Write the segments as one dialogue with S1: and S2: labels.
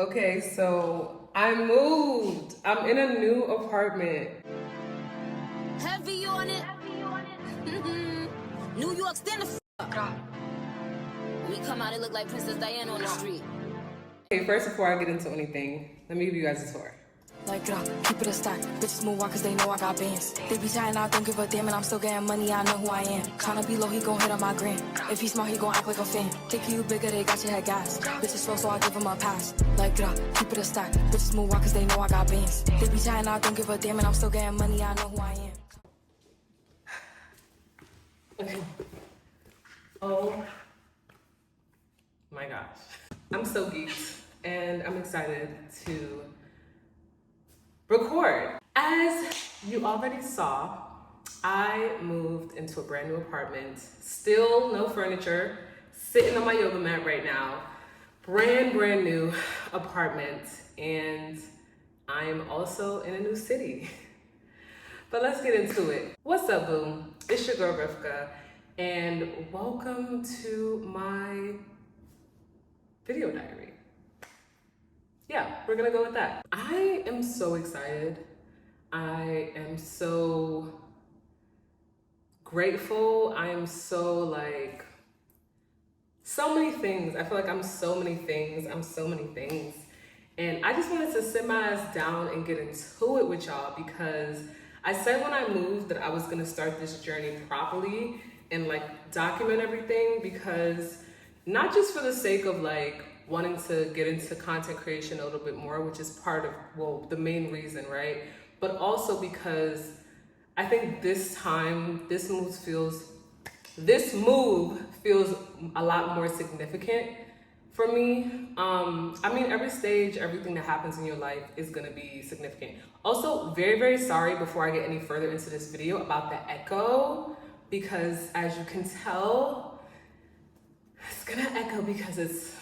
S1: Okay, so I moved. I'm in a new apartment.
S2: Heavy on it. New York, stand the fuck. We come out, it look like Princess Diana on the street.
S1: Okay, first before I get into anything, let me give you guys a tour.
S3: Like, keep it a stack. Bitches move on cause they know I got bands. They be chatting, I don't give a damn, and I'm still getting money, I know who I am. Tryna be low, he gon' hit on my gram. If he smart, he gon' act like a fan. Think you bigger, they got your head gas. Bitches slow, so I give him a pass. Like, keep it a stack. Bitches move on cause they know I got bands. They be chatting, I don't give a damn, and I'm still getting money, I know who I am.
S1: Okay. Oh my gosh. I'm so geeked and I'm excited to record. As you already saw, I moved into a brand new apartment. Still no furniture, sitting on my yoga mat right now. Brand new apartment, and I'm also in a new city. But let's get into it. What's up, boo? It's your girl Rivka, and welcome to my video diary. Yeah, we're gonna go with that. I am so excited. I am so grateful. I am so so many things. I feel like I'm so many things. And I just wanted to sit my ass down and get into it with y'all because I said when I moved that I was gonna start this journey properly and document everything, because not just for the sake of wanting to get into content creation a little bit more, which is part of, well, the main reason, right? But also because I think this move feels a lot more significant for me. I mean, every stage, everything that happens in your life is gonna be significant. Also, very sorry before I get any further into this video about the echo, because as you can tell, it's gonna echo because it's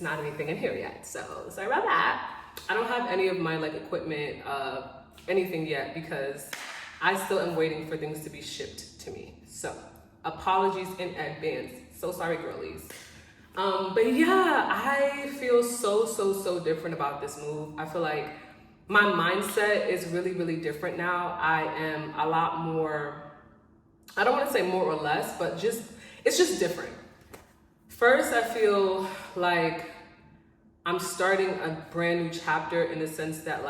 S1: not anything in here yet. So sorry about that. I don't have any of my equipment, anything yet, because I still am waiting for things to be shipped to me. So apologies in advance. So sorry, girlies. But yeah, I feel so different about this move. I feel like my mindset is really different now. I am a lot more, I don't want to say more or less, but it's just different. First, I feel like I'm starting a brand new chapter in the sense that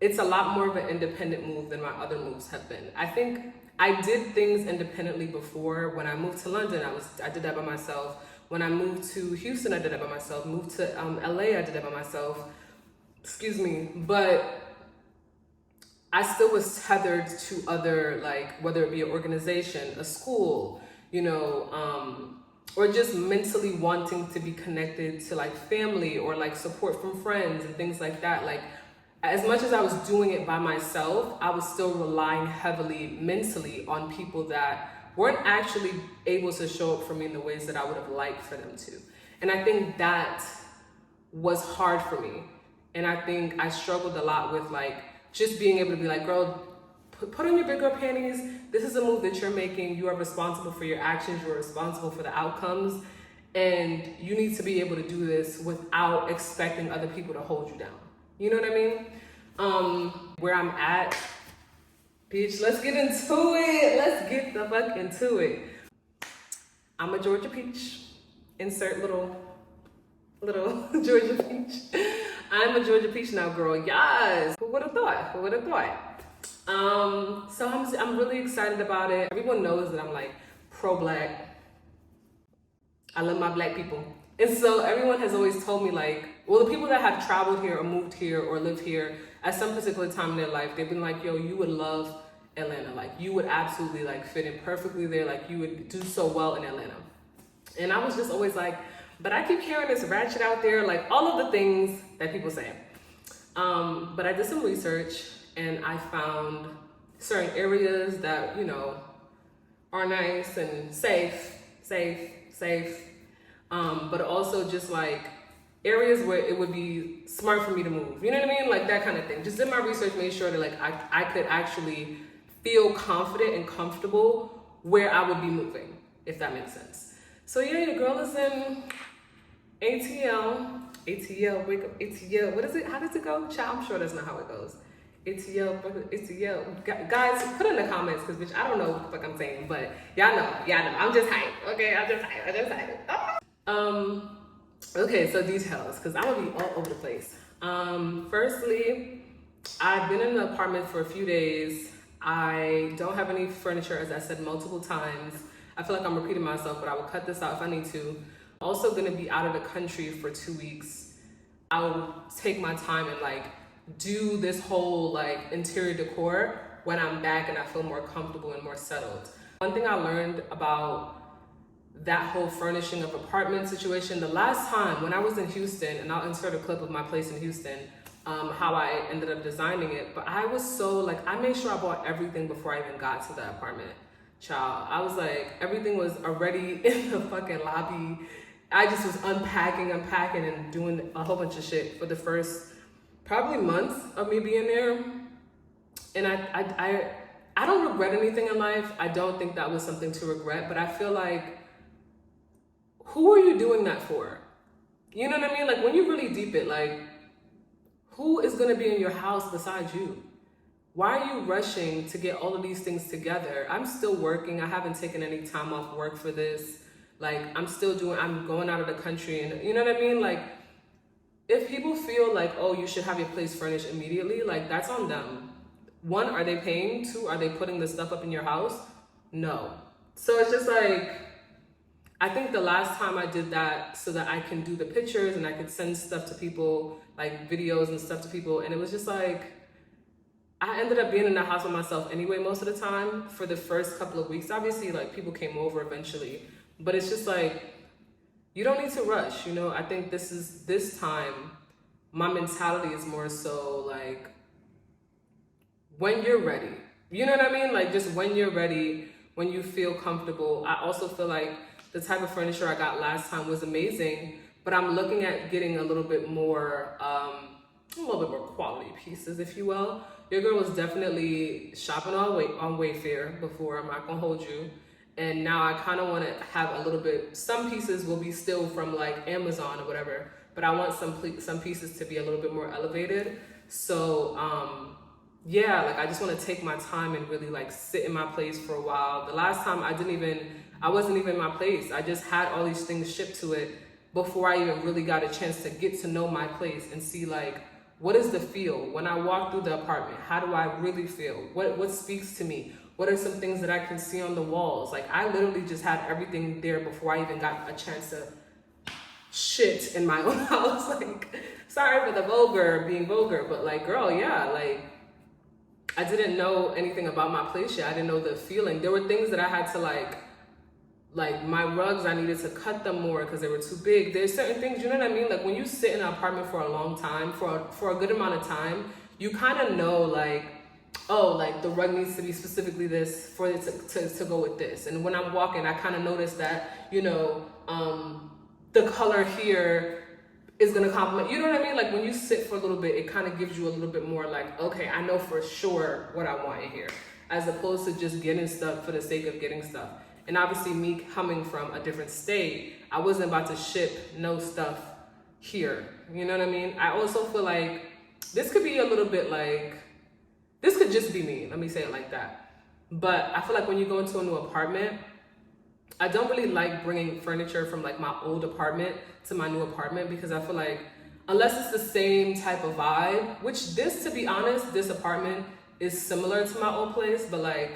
S1: it's a lot more of an independent move than my other moves have been. I think I did things independently before. When I moved to London, I did that by myself. When I moved to Houston, I did that by myself. Moved to LA, I did that by myself. Excuse me. But I still was tethered to other, whether it be an organization, a school, or just mentally wanting to be connected to family or support from friends and things like that. As much as I was doing it by myself, I was still relying heavily mentally on people that weren't actually able to show up for me in the ways that I would have liked for them to. And I think that was hard for me. And I think I struggled a lot with just being able to be girl, put on your big girl panties. This is a move that you're making. You are responsible for your actions. You're responsible for the outcomes. And you need to be able to do this without expecting other people to hold you down. You know what I mean? Where I'm at, bitch, let's get into it. Let's get the fuck into it. I'm a Georgia peach. Insert little Georgia peach. I'm a Georgia peach now, girl. Yes. Who would have thought? So I'm really excited about it. Everyone knows that I'm pro-black. I love my black people. And so everyone has always told me the people that have traveled here or moved here or lived here at some particular time in their life, they've been yo, you would love Atlanta. You would absolutely fit in perfectly there. You would do so well in Atlanta. And I was just always but I keep hearing this ratchet out there, all of the things that people say. But I did some research and I found certain areas that, are nice and safe. But also just areas where it would be smart for me to move. You know what I mean? That kind of thing. Just did my research, made sure that I could actually feel confident and comfortable where I would be moving, if that makes sense. So yeah, your girl is in ATL, ATL, wake up, ATL. What is it? How does it go? Child, I'm sure that's not how it goes. ATL, ATL. Guys, put in the comments, because bitch, I don't know what the fuck I'm saying, but y'all know. I'm just hype. Okay, I'm just hype. Okay, so details, because I'm gonna be all over the place. Firstly, I've been in the apartment for a few days. I don't have any furniture, as I said multiple times. I feel like I'm repeating myself, but I will cut this out if I need to. I'm also gonna be out of the country for 2 weeks. I'll take my time and like do this whole like interior decor when I'm back and I feel more comfortable and more settled. One thing I learned about that whole furnishing of apartment situation, the last time when I was in Houston, and I'll insert a clip of my place in Houston, how I ended up designing it, but I was so like, I made sure I bought everything before I even got to the apartment. Child, I was like, everything was already in the fucking lobby. I just was unpacking and doing a whole bunch of shit for the first probably months of me being there. And I don't regret anything in life. I don't think that was something to regret, but I feel like, who are you doing that for? You know what I mean? Like, when you really deep it, like, who is gonna be in your house besides you? Why are you rushing to get all of these things together? I'm still working. I haven't taken any time off work for this. Like, I'm going out of the country, and you know what I mean? Like, if people feel like, oh, you should have your place furnished immediately, like, that's on them. One, are they paying? Two, are they putting the stuff up in your house? No. So it's just like, I think the last time I did that so that I can do the pictures and I could send stuff to people, like videos and stuff to people, and it was just like, I ended up being in the house with myself anyway most of the time for the first couple of weeks. Obviously, like, people came over eventually, but it's just like, you don't need to rush, you know? I think this time, my mentality is more so like, when you're ready. You know what I mean? Like, just when you're ready, when you feel comfortable. I also feel like the type of furniture I got last time was amazing, but I'm looking at getting a little bit more quality pieces, if you will. Your girl was definitely shopping on Wayfair before, I'm not gonna hold you. And now I kind of want to have a little bit, some pieces will be still from like Amazon or whatever, but I want some pieces to be a little bit more elevated. So, yeah, like, I just want to take my time and really like sit in my place for a while. The last time I wasn't even in my place. I just had all these things shipped to it before I even really got a chance to get to know my place and see like, what is the feel? When I walk through the apartment, how do I really feel? What speaks to me? What are some things that I can see on the walls? Like, I literally just had everything there before I even got a chance to shit in my own house. Like, sorry for the being vulgar, but like, girl, yeah, like, I didn't know anything about my place yet. I didn't know the feeling. There were things that I had to like my rugs, I needed to cut them more because they were too big. There's certain things, you know what I mean? Like, when you sit in an apartment for a long time, for a good amount of time, you kind of know like, oh, like, the rug needs to be specifically this for it to go with this. And when I'm walking, I kind of notice that, you know, the color here is gonna complement, you know what I mean? Like, when you sit for a little bit, it kind of gives you a little bit more like, okay, I know for sure what I want in here, as opposed to just getting stuff for the sake of getting stuff. And obviously, me coming from a different state, I wasn't about to ship no stuff here, you know what I mean? I also feel like this could be a little bit like, this could just be me, let me say it like that. But I feel like when you go into a new apartment, I don't really like bringing furniture from like my old apartment to my new apartment, because I feel like, unless it's the same type of vibe, which to be honest, this apartment is similar to my old place, but like,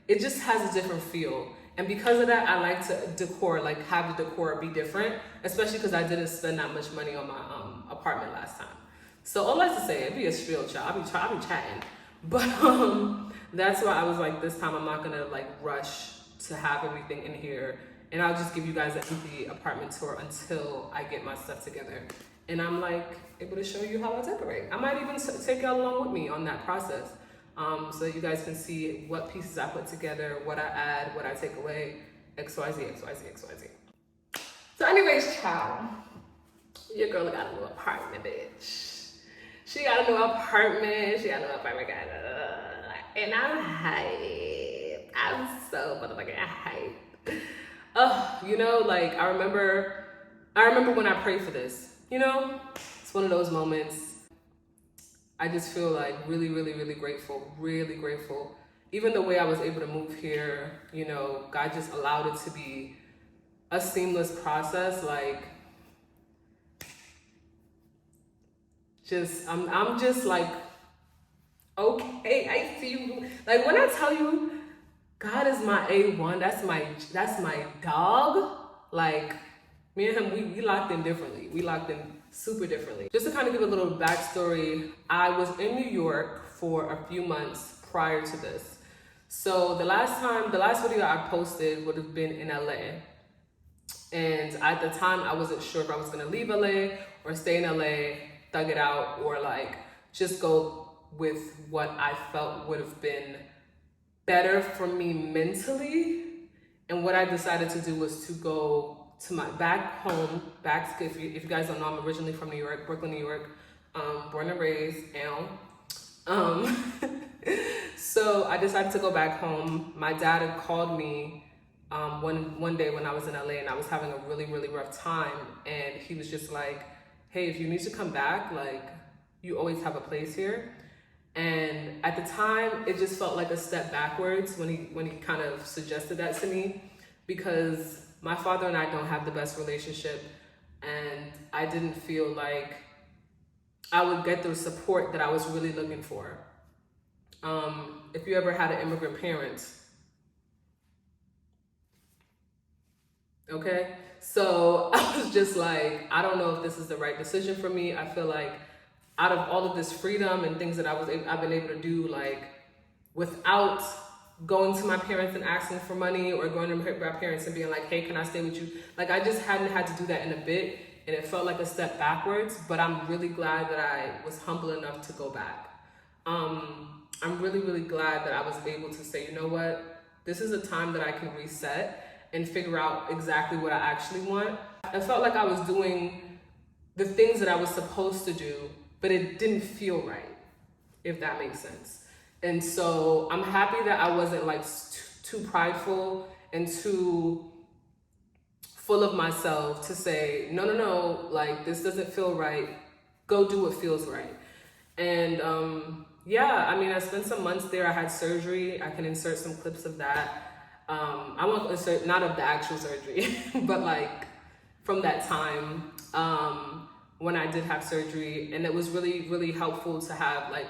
S1: it just has a different feel. And because of that, I like to have the decor be different, especially because I didn't spend that much money on my apartment last time. So all that's to say, it'd be a spiel, child. I'll be chatting. But that's why I was like, this time I'm not gonna like rush to have everything in here, and I'll just give you guys an empty apartment tour until I get my stuff together. And I'm like able to show you how I decorate. I might even take y'all along with me on that process. So that you guys can see what pieces I put together, what I add, what I take away, XYZ. So anyways, child, your girl got a new apartment, bitch. She got a new apartment, and I'm hyped. I'm so motherfucking hyped. Oh, you know, like, I remember when I prayed for this. you know, it's one of those moments. I just feel like really, really, really grateful, really grateful. Even the way I was able to move here, you know, God just allowed it to be a seamless process. Like, I'm just like, okay, I see you. Like, when I tell you God is my A1, that's my dog. Like, me and him, we locked in differently. We locked in super differently. Just to kind of give a little backstory, I was in New York for a few months prior to this. So the last video I posted would have been in LA. And at the time, I wasn't sure if I was gonna leave LA or stay in LA, thug it out, or like just go with what I felt would have been better for me mentally. And what I decided to do was to go to my back home, if you guys don't know, I'm originally from New York, Brooklyn, New York, born and raised, so I decided to go back home. My dad had called me one day when I was in LA and I was having a really, really rough time. And he was just like, hey, if you need to come back, like, you always have a place here. And at the time, it just felt like a step backwards when he kind of suggested that to me, because my father and I don't have the best relationship, and I didn't feel like I would get the support that I was really looking for. If you ever had an immigrant parent, okay? So I was just like, I don't know if this is the right decision for me. I feel like out of all of this freedom and things that I've been able to do, like, without going to my parents and asking for money, or going to my parents and being like, hey, can I stay with you? Like, I just hadn't had to do that in a bit, and it felt like a step backwards, but I'm really glad that I was humble enough to go back. I'm really, really glad that I was able to say, you know what, this is a time that I can reset and figure out exactly what I actually want. I felt like I was doing the things that I was supposed to do, but it didn't feel right, if that makes sense. And so I'm happy that I wasn't like too prideful and too full of myself to say, no, like, this doesn't feel right. Go do what feels right. And yeah, I mean, I spent some months there. I had surgery. I can insert some clips of that. I won't insert, not of the actual surgery, but like from that time when I did have surgery. And it was really, really helpful to have, like,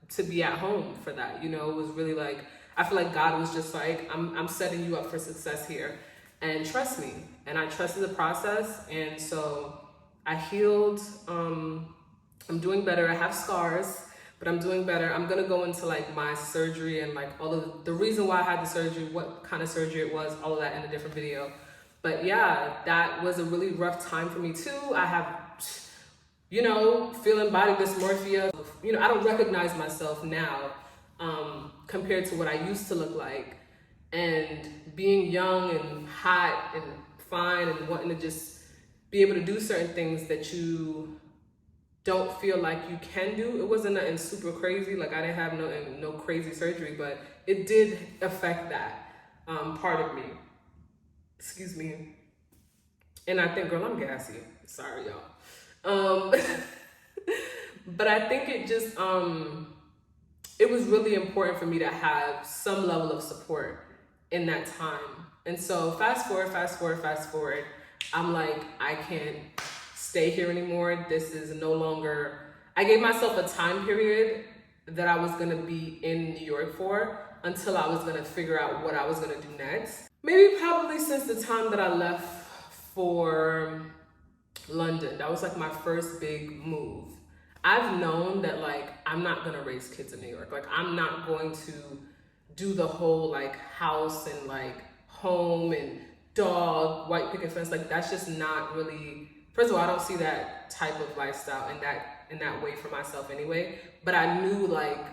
S1: to be at home for that. You know, it was really like, I feel like God was just like, I'm setting you up for success here, and trust me. And I trusted the process. And so I healed. I'm doing better. I have scars, but I'm doing better. I'm gonna go into like my surgery and like all of the reason why I had the surgery, what kind of surgery it was, all of that in a different video. But yeah, that was a really rough time for me too. I have, you know, feeling body dysmorphia. You know, I don't recognize myself now compared to what I used to look like. And being young and hot and fine and wanting to just be able to do certain things that you don't feel like you can do. It wasn't nothing super crazy. Like, I didn't have no crazy surgery, but it did affect that part of me. Excuse me. And I think, girl, I'm gassy. Sorry, y'all. But I think it just, it was really important for me to have some level of support in that time. And so fast forward, I'm like, I can't stay here anymore. This is no longer, I gave myself a time period that I was gonna be in New York for until I was gonna figure out what I was gonna do next. Maybe probably since the time that I left for London. That was like my first big move. I've known that, like, I'm not gonna raise kids in New York. Like, I'm not going to do the whole like house and like home and dog, white picket fence. Like, that's just not really, first of all, I don't see that type of lifestyle in that way for myself anyway. But I knew, like,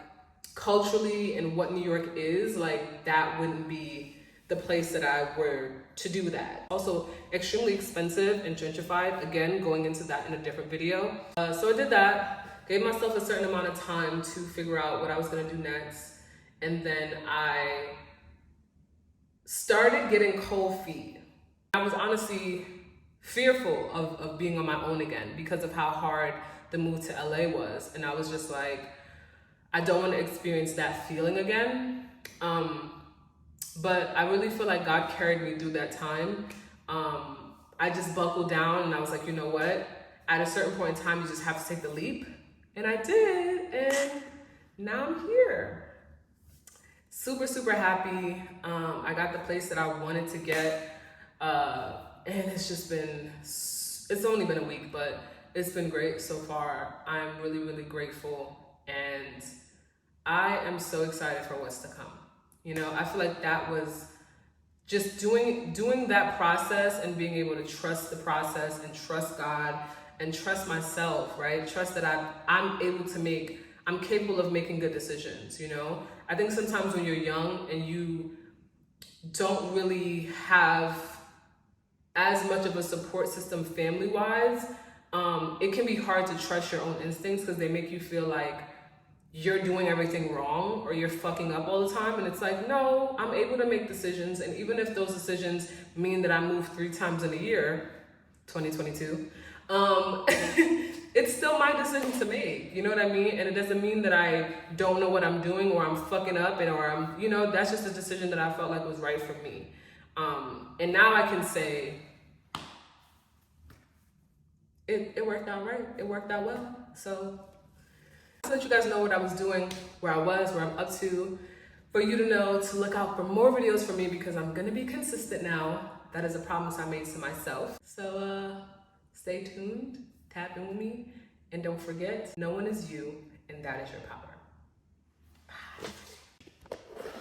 S1: culturally and what New York is, like, that wouldn't be the place that I were to do that. Also extremely expensive and gentrified. Again, going into that in a different video. So I did that, gave myself a certain amount of time to figure out what I was gonna do next. And then I started getting cold feet. I was honestly fearful of being on my own again because of how hard the move to LA was. And I was just like, I don't want to experience that feeling again. But I really feel like God carried me through that time. I just buckled down and I was like, you know what? At a certain point in time, you just have to take the leap. And I did, and now I'm here. Super, super happy. I got the place that I wanted to get. And it's just been, it's only been a week, but it's been great so far. I'm really, really grateful. And I am so excited for what's to come. You know, I feel like that was just doing that process and being able to trust the process and trust God and trust myself, right? Trust that I'm capable of making good decisions, you know? I think sometimes when you're young and you don't really have as much of a support system family-wise, it can be hard to trust your own instincts because they make you feel like you're doing everything wrong or you're fucking up all the time. And it's like, no, I'm able to make decisions. And even if those decisions mean that I move 3 times in a year, 2022, it's still my decision to make, you know what I mean? And it doesn't mean that I don't know what I'm doing or I'm fucking up or I'm, you know, that's just a decision that I felt like was right for me. And now I can say, it worked out right. It worked out well. So to let you guys know what I was doing, where I was, where I'm up to, for you to know to look out for more videos from me because I'm gonna be consistent now. That is a promise I made to myself. So stay tuned, tap in with me, and don't forget, no one is you, and that is your power.